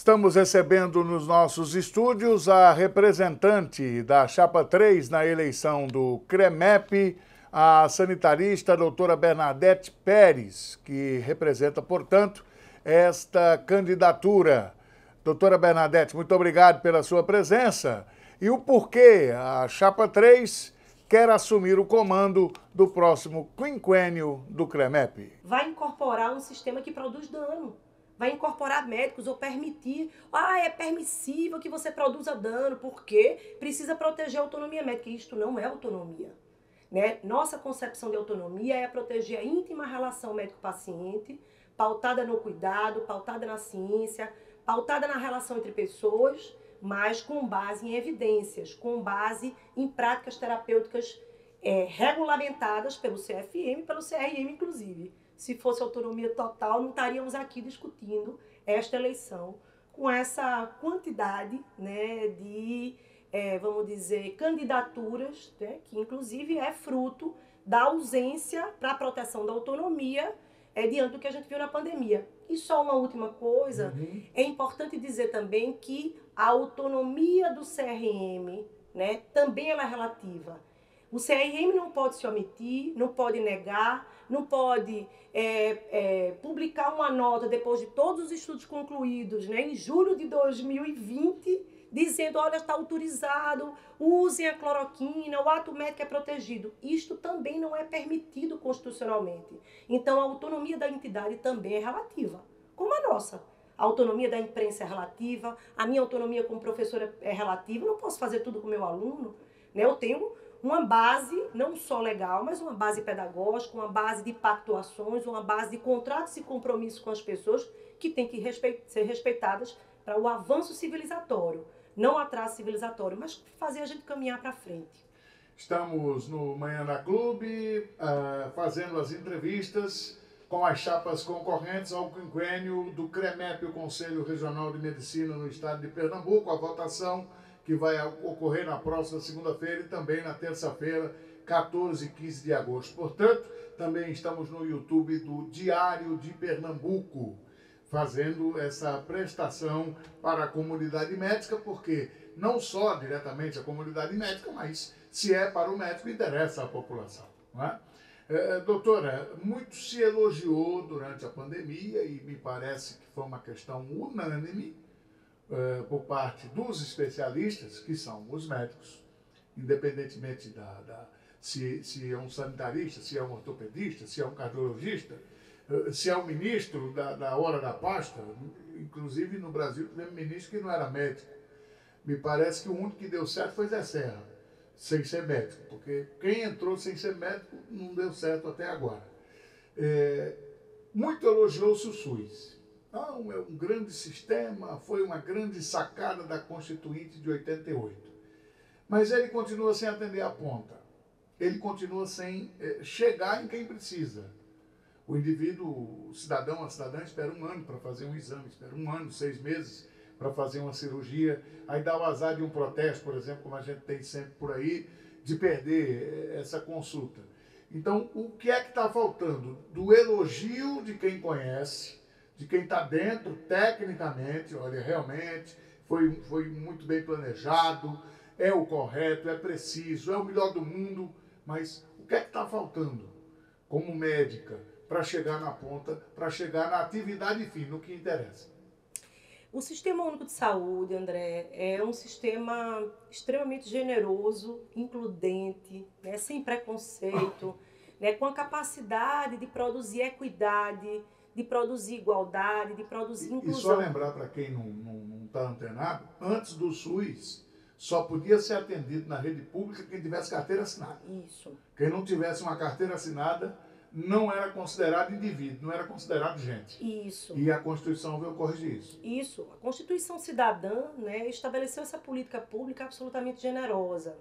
Estamos recebendo nos nossos estúdios a representante da Chapa 3 na eleição do CREMEP, a sanitarista a doutora Bernadette Pérez, que representa, portanto, esta candidatura. Doutora Bernadette, muito obrigado pela sua presença. E o porquê a Chapa 3 quer assumir o comando do próximo quinquênio do CREMEP? Vai incorporar um sistema que produz dano. Vai incorporar médicos ou permitir, é permissível que você produza dano, porque precisa proteger a autonomia médica. Isto não é autonomia. Né? Nossa concepção de autonomia é proteger a íntima relação médico-paciente, pautada no cuidado, pautada na ciência, pautada na relação entre pessoas, mas com base em evidências, com base em práticas terapêuticas regulamentadas pelo CFM e pelo CRM, inclusive. Se fosse autonomia total, não estaríamos aqui discutindo esta eleição com essa quantidade, né, de, vamos dizer, candidaturas, né, que inclusive é fruto da ausência para a proteção da autonomia diante do que a gente viu na pandemia. E só uma última coisa, é importante dizer também que a autonomia do CRM, né, também ela é relativa. O CRM não pode se omitir, não pode negar, não pode publicar uma nota depois de todos os estudos concluídos, né, em julho de 2020, dizendo, olha, está autorizado, usem a cloroquina, o ato médico é protegido. Isto também não é permitido constitucionalmente. Então, a autonomia da entidade também é relativa, como a nossa. A autonomia da imprensa é relativa, a minha autonomia como professora é relativa, eu não posso fazer tudo com o meu aluno, né? Eu tenho uma base, não só legal, mas uma base pedagógica, uma base de pactuações, uma base de contratos e compromissos com as pessoas que têm que ser respeitadas para o avanço civilizatório. Não atraso civilizatório, mas fazer a gente caminhar para frente. Estamos no Manhã da Clube, fazendo as entrevistas com as chapas concorrentes ao quinquênio do CREMEP, o Conselho Regional de Medicina no estado de Pernambuco. A votação que vai ocorrer na próxima segunda-feira e também na terça-feira, 14 e 15 de agosto. Portanto, também estamos no YouTube do Diário de Pernambuco, fazendo essa prestação para a comunidade médica, porque não só diretamente a comunidade médica, mas se é para o médico, interessa à população. Não é? Doutora, muito se elogiou durante a pandemia e me parece que foi uma questão unânime por parte dos especialistas, que são os médicos, independentemente se é um sanitarista, se é um ortopedista, se é um cardiologista, se é um ministro da hora da pasta. Inclusive no Brasil tivemos ministro que não era médico. Me parece que o único que deu certo foi Zé Serra, sem ser médico, porque quem entrou sem ser médico não deu certo até agora. Muito elogiou-se o SUS. Não, é um grande sistema, foi uma grande sacada da Constituinte de 88. Mas ele continua sem atender a ponta. Ele continua sem chegar em quem precisa. O indivíduo, o cidadão, a cidadã espera um ano para fazer um exame, espera um ano, 6 meses para fazer uma cirurgia, aí dá o azar de um protesto, por exemplo, como a gente tem sempre por aí, de perder essa consulta. Então, o que é que está faltando? Do elogio de quem conhece, de quem está dentro tecnicamente, olha, realmente foi muito bem planejado, é o correto, é preciso, é o melhor do mundo, mas o que é que está faltando como médica para chegar na ponta, para chegar na atividade fim, no que interessa? O Sistema Único de Saúde, André, é um sistema extremamente generoso, includente, né, sem preconceito, né, com a capacidade de produzir equidade, de produzir igualdade, de produzir inclusão. E só lembrar para quem não está antenado, antes do SUS, só podia ser atendido na rede pública quem tivesse carteira assinada. Isso. Quem não tivesse uma carteira assinada não era considerado indivíduo, não era considerado gente. Isso. E a Constituição veio corrigir isso. Isso. A Constituição Cidadã, né, estabeleceu essa política pública absolutamente generosa.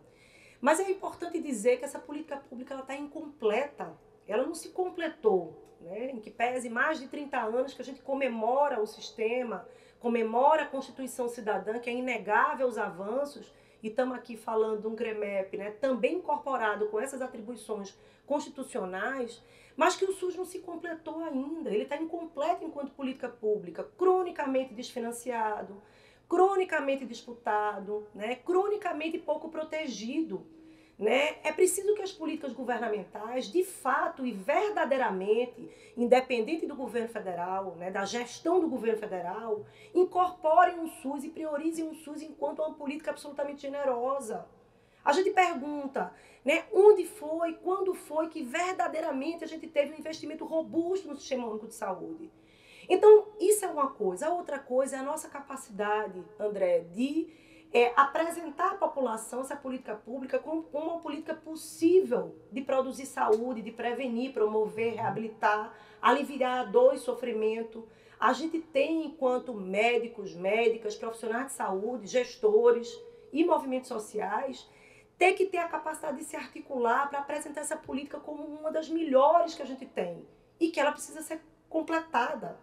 Mas é importante dizer que essa política pública está incompleta. Ela não se completou. Né, em que pese mais de 30 anos que a gente comemora o sistema, comemora a Constituição Cidadã, que é inegável os avanços, e estamos aqui falando de um CREMEP, né, também incorporado com essas atribuições constitucionais, mas que o SUS não se completou ainda. Ele está incompleto enquanto política pública, cronicamente desfinanciado, cronicamente disputado, né, cronicamente pouco protegido. Né? É preciso que as políticas governamentais, de fato e verdadeiramente, independente do governo federal, né, da gestão do governo federal, incorporem o SUS e priorizem o SUS enquanto uma política absolutamente generosa. A gente pergunta, né, onde foi, quando foi que verdadeiramente a gente teve um investimento robusto no Sistema Único de Saúde. Então, isso é uma coisa. A outra coisa é a nossa capacidade, André, de apresentar à população essa política pública como uma política possível de produzir saúde, de prevenir, promover, reabilitar, aliviar a dor e sofrimento. A gente tem, enquanto médicos, médicas, profissionais de saúde, gestores e movimentos sociais, ter que ter a capacidade de se articular para apresentar essa política como uma das melhores que a gente tem e que ela precisa ser completada.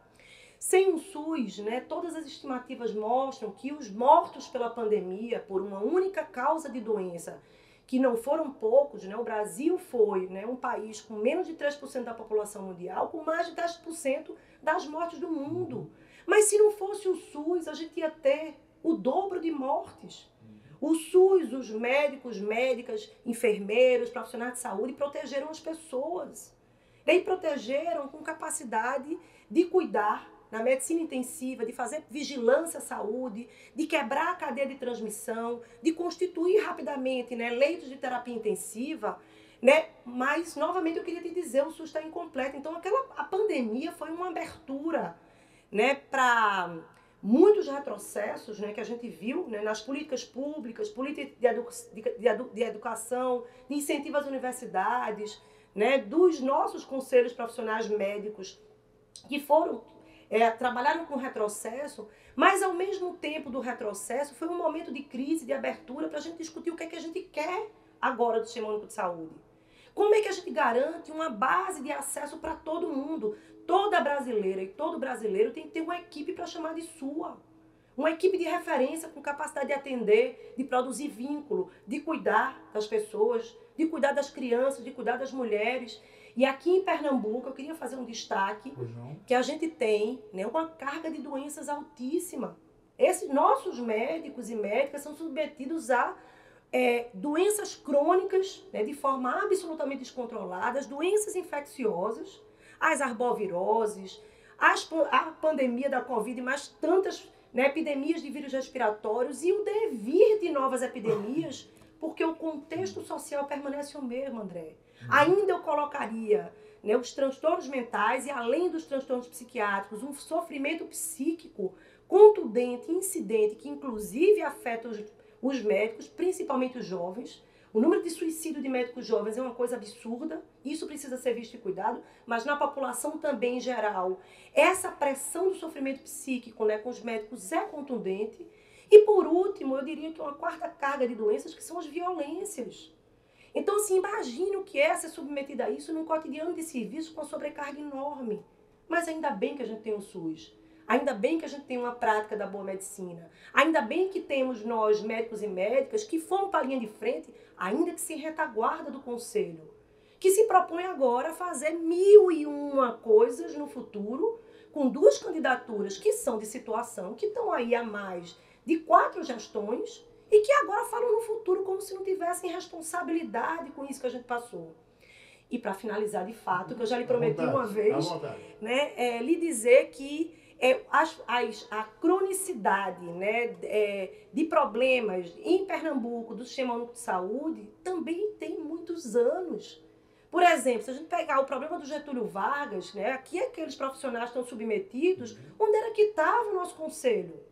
Sem o SUS, né, todas as estimativas mostram que os mortos pela pandemia, por uma única causa de doença, que não foram poucos, né, o Brasil foi, né, um país com menos de 3% da população mundial, com mais de 10% das mortes do mundo. Mas se não fosse o SUS, a gente ia ter o dobro de mortes. O SUS, os médicos, médicas, enfermeiros, profissionais de saúde protegeram as pessoas. E protegeram com capacidade de cuidar na medicina intensiva, de fazer vigilância à saúde, de quebrar a cadeia de transmissão, de constituir rapidamente, né, leitos de terapia intensiva, né? Mas, novamente, eu queria te dizer, o SUS está incompleto. Então, a pandemia foi uma abertura, né, para muitos retrocessos, né, que a gente viu, né, nas políticas públicas, políticas de educação, de incentivo às universidades, né, dos nossos conselhos profissionais médicos, que foram trabalharam com retrocesso, mas ao mesmo tempo do retrocesso foi um momento de crise, de abertura para a gente discutir o que é que a gente quer agora do Sistema Único de Saúde. Como é que a gente garante uma base de acesso para todo mundo? Toda brasileira e todo brasileiro tem que ter uma equipe para chamar de sua. Uma equipe de referência com capacidade de atender, de produzir vínculo, de cuidar das pessoas, de cuidar das crianças, de cuidar das mulheres. E aqui em Pernambuco, eu queria fazer um destaque, que a gente tem, né, uma carga de doenças altíssima. Esses nossos médicos e médicas são submetidos a doenças crônicas, né, de forma absolutamente descontrolada, doenças infecciosas, as arboviroses, a pandemia da Covid, mas tantas, né, epidemias de vírus respiratórios e o devir de novas epidemias, porque o contexto social permanece o mesmo, André. Ainda eu colocaria, né, os transtornos mentais e, além dos transtornos psiquiátricos, um sofrimento psíquico contundente, incidente, que inclusive afeta os médicos, principalmente os jovens. O número de suicídio de médicos jovens é uma coisa absurda, isso precisa ser visto e cuidado, mas na população também em geral. Essa pressão do sofrimento psíquico, né, com os médicos é contundente. E por último, eu diria que uma quarta carga de doenças que são as violências. Então, assim, imagine o que é ser submetida a isso num cotidiano de serviço com uma sobrecarga enorme. Mas ainda bem que a gente tem o SUS. Ainda bem que a gente tem uma prática da boa medicina. Ainda bem que temos nós, médicos e médicas, que fomos para a linha de frente, ainda que se retaguarda do conselho, que se propõe agora a fazer 1001 coisas no futuro, com 2 candidaturas que são de situação, que estão aí há mais de 4 gestões, e que agora falam no futuro como se não tivessem responsabilidade com isso que a gente passou. E para finalizar de fato, que eu já lhe prometi uma vez, né, lhe dizer que a cronicidade, né, de problemas em Pernambuco do Sistema Único de Saúde também tem muitos anos. Por exemplo, se a gente pegar o problema do Getúlio Vargas, né, aqui aqueles profissionais estão submetidos, onde era que estava o nosso conselho?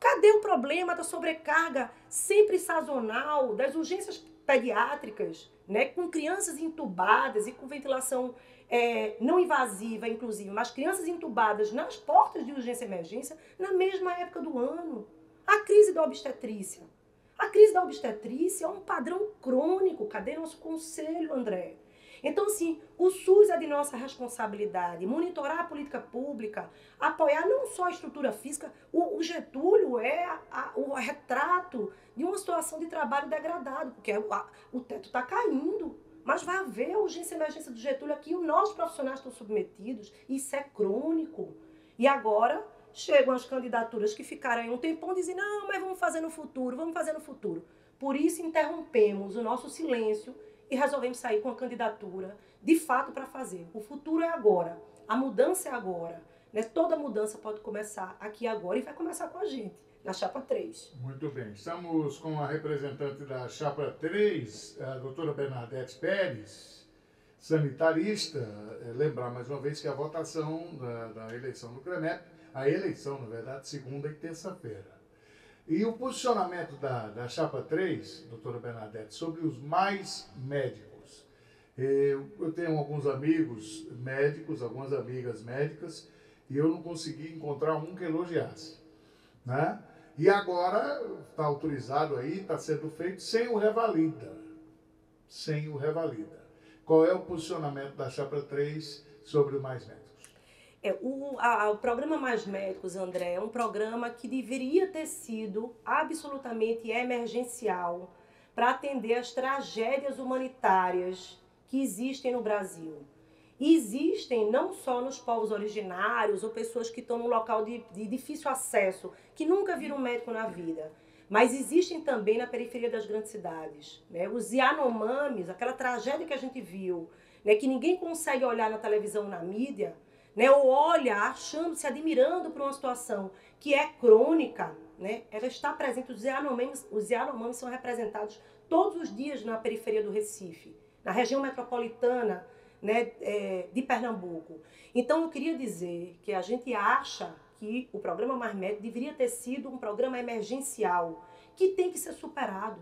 Cadê o problema da sobrecarga sempre sazonal, das urgências pediátricas, né, com crianças entubadas e com ventilação não invasiva, inclusive, mas crianças entubadas nas portas de urgência e emergência na mesma época do ano? A crise da obstetrícia. A crise da obstetrícia é um padrão crônico. Cadê nosso conselho, André? Então, assim, o SUS é de nossa responsabilidade, monitorar a política pública, apoiar não só a estrutura física, o Getúlio é o retrato de uma situação de trabalho degradado, porque o teto está caindo. Mas vai haver a urgência e emergência do Getúlio aqui, os nossos profissionais estão submetidos, isso é crônico. E agora chegam as candidaturas que ficaram aí um tempão dizendo, não, mas vamos fazer no futuro, vamos fazer no futuro. Por isso interrompemos o nosso silêncio e resolvemos sair com a candidatura, de fato, para fazer. O futuro é agora, a mudança é agora. Né? Toda mudança pode começar aqui agora e vai começar com a gente, na Chapa 3. Muito bem. Estamos com a representante da Chapa 3, a doutora Bernadette Pérez, sanitarista. Lembrar mais uma vez que a votação da eleição do CREMEP, a eleição, na verdade, segunda e terça-feira. E o posicionamento da Chapa 3, doutora Bernadette, sobre os mais médicos. Eu tenho alguns amigos médicos, algumas amigas médicas, e eu não consegui encontrar um que elogiasse. Né? E agora está autorizado aí, está sendo feito sem o revalida. Sem o revalida. Qual é o posicionamento da Chapa 3 sobre os mais médicos? O programa Mais Médicos, André, é um programa que deveria ter sido absolutamente emergencial para atender as tragédias humanitárias que existem no Brasil. E existem não só nos povos originários ou pessoas que estão num local de difícil acesso, que nunca viram um médico na vida, mas existem também na periferia das grandes cidades. Né? Os Yanomamis, aquela tragédia que a gente viu, né, que ninguém consegue olhar na televisão, na mídia, né, ou olha achando, se admirando por uma situação que é crônica, né, ela está presente. Os Yanomamis são representados todos os dias na periferia do Recife, na região metropolitana, né, de Pernambuco. Então eu queria dizer que a gente acha que o programa Mais Médico deveria ter sido um programa emergencial, que tem que ser superado.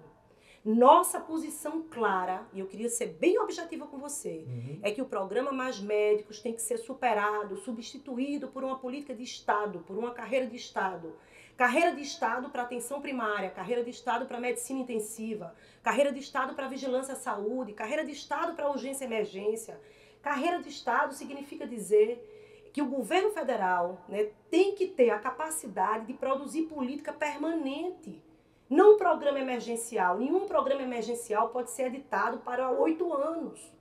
Nossa posição clara, e eu queria ser bem objetiva com você, é que o programa Mais Médicos tem que ser superado, substituído por uma política de Estado, por uma carreira de Estado. Carreira de Estado para atenção primária, carreira de Estado para medicina intensiva, carreira de Estado para vigilância à saúde, carreira de Estado para urgência e emergência. Carreira de Estado significa dizer que o governo federal, né, tem que ter a capacidade de produzir política permanente. Não um programa emergencial. Nenhum programa emergencial pode ser editado para 8 anos.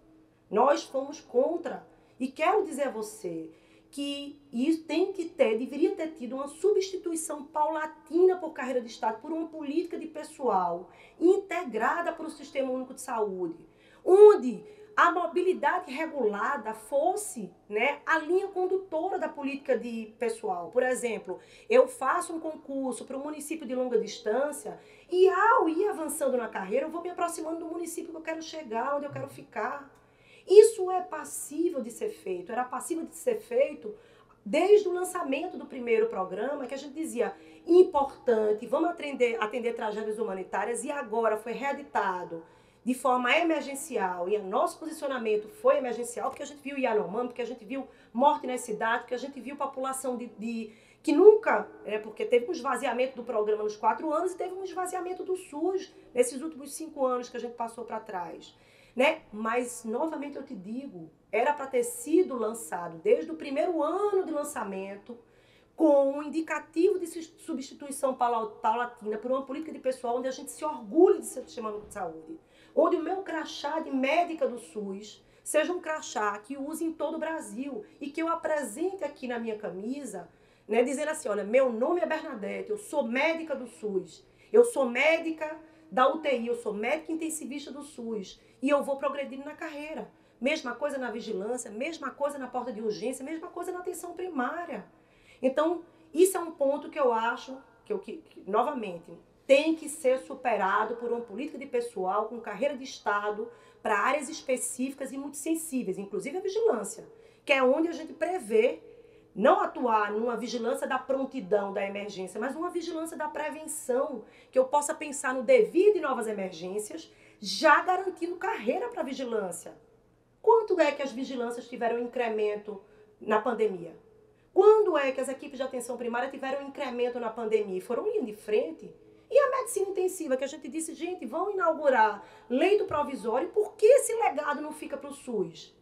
Nós fomos contra. E quero dizer a você que isso deveria ter tido uma substituição paulatina por carreira de Estado, por uma política de pessoal integrada para o Sistema Único de Saúde, onde a mobilidade regulada fosse, né, a linha condutora da política de pessoal. Por exemplo, eu faço um concurso para um município de longa distância e ao ir avançando na carreira, eu vou me aproximando do município que eu quero chegar, onde eu quero ficar. Isso é passível de ser feito, era passível de ser feito desde o lançamento do primeiro programa, que a gente dizia, importante, vamos atender tragédias humanitárias, e agora foi reeditado de forma emergencial, e o nosso posicionamento foi emergencial, porque a gente viu Yanomami, porque a gente viu morte na cidade, porque a gente viu população que nunca, porque teve um esvaziamento do programa nos 4 anos e teve um esvaziamento do SUS nesses últimos 5 anos que a gente passou para trás. Né? Mas, novamente eu te digo, era para ter sido lançado desde o primeiro ano de lançamento, com um indicativo de substituição paulatina por uma política de pessoal onde a gente se orgulhe de ser Sistema Único de Saúde. Onde o meu crachá de médica do SUS seja um crachá que use em todo o Brasil e que eu apresente aqui na minha camisa, né, dizendo assim, olha, meu nome é Bernadette, eu sou médica do SUS, eu sou médica da UTI, eu sou médica intensivista do SUS e eu vou progredindo na carreira. Mesma coisa na vigilância, mesma coisa na porta de urgência, mesma coisa na atenção primária. Então, isso é um ponto que eu acho que novamente, tem que ser superado por uma política de pessoal com carreira de Estado para áreas específicas e muito sensíveis, inclusive a vigilância, que é onde a gente prevê não atuar numa vigilância da prontidão da emergência, mas numa vigilância da prevenção, que eu possa pensar no devir de novas emergências, já garantindo carreira para a vigilância. Quanto é que as vigilâncias tiveram incremento na pandemia? Quando é que as equipes de atenção primária tiveram incremento na pandemia? Foram linha de frente. E a medicina intensiva, que a gente disse, gente, vão inaugurar leito provisório, por que esse legado não fica para o SUS?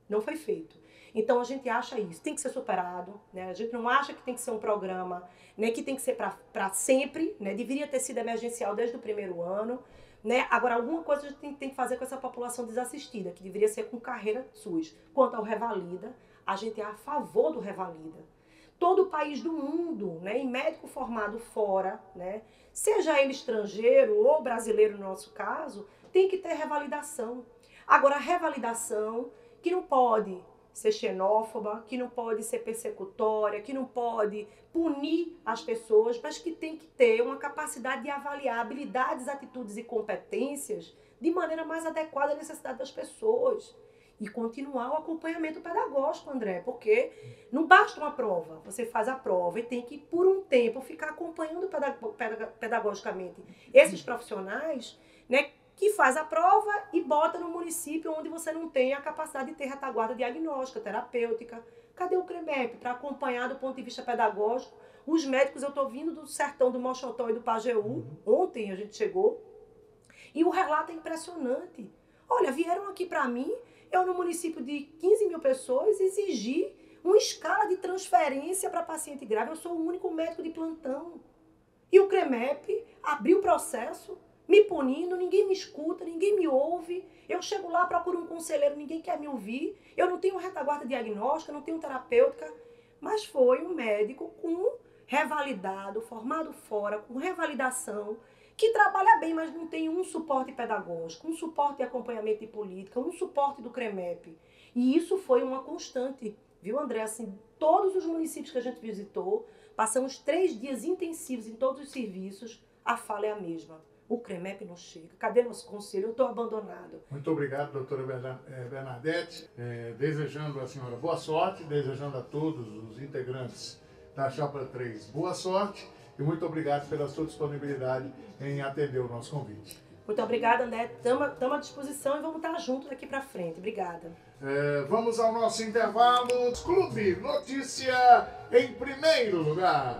Não foi feito. Então a gente acha isso, tem que ser superado, né? A gente não acha que tem que ser um programa, né, que tem que ser para sempre, né? Deveria ter sido emergencial desde o primeiro ano, né? Agora, alguma coisa a gente tem que fazer com essa população desassistida, que deveria ser com carreira SUS. Quanto ao Revalida, a gente é a favor do Revalida. Todo o país do mundo, né, em médico formado fora, né, seja ele estrangeiro ou brasileiro no nosso caso, tem que ter revalidação. Agora, a revalidação que não pode ser xenófoba, que não pode ser persecutória, que não pode punir as pessoas, mas que tem que ter uma capacidade de avaliar habilidades, atitudes e competências de maneira mais adequada à necessidade das pessoas. E continuar o acompanhamento pedagógico, André, porque não basta uma prova, você faz a prova e tem que, por um tempo, ficar acompanhando pedagogicamente esses profissionais, né, que faz a prova e bota no município onde você não tem a capacidade de ter retaguarda diagnóstica, terapêutica. Cadê o CREMEP para acompanhar do ponto de vista pedagógico? Os médicos, eu estou vindo do sertão do Mochotó e do Pajeú, ontem a gente chegou, e o relato é impressionante. Olha, vieram aqui para mim, eu no município de 15 mil pessoas, exigi uma escala de transferência para paciente grave. Eu sou o único médico de plantão. E o CREMEP abriu o processo, me punindo, ninguém me escuta, ninguém me ouve. Eu chego lá, procuro um conselheiro, ninguém quer me ouvir. Eu não tenho retaguarda diagnóstica, não tenho terapêutica. Mas foi um médico com revalidado, formado fora, com revalidação, que trabalha bem, mas não tem um suporte pedagógico, um suporte de acompanhamento de política, um suporte do CREMEP. E isso foi uma constante, viu, André? Assim, todos os municípios que a gente visitou, passamos 3 dias intensivos em todos os serviços, a fala é a mesma. O CREMEP não chega. Cadê nosso conselho? Eu estou abandonado. Muito obrigado, doutora Bernadette. Desejando à senhora boa sorte, desejando a todos os integrantes da Chapa 3 boa sorte e muito obrigado pela sua disponibilidade em atender o nosso convite. Muito obrigada, André. Estamos à disposição e vamos estar juntos daqui para frente. Obrigada. Vamos ao nosso intervalo. Clube Notícia em primeiro lugar.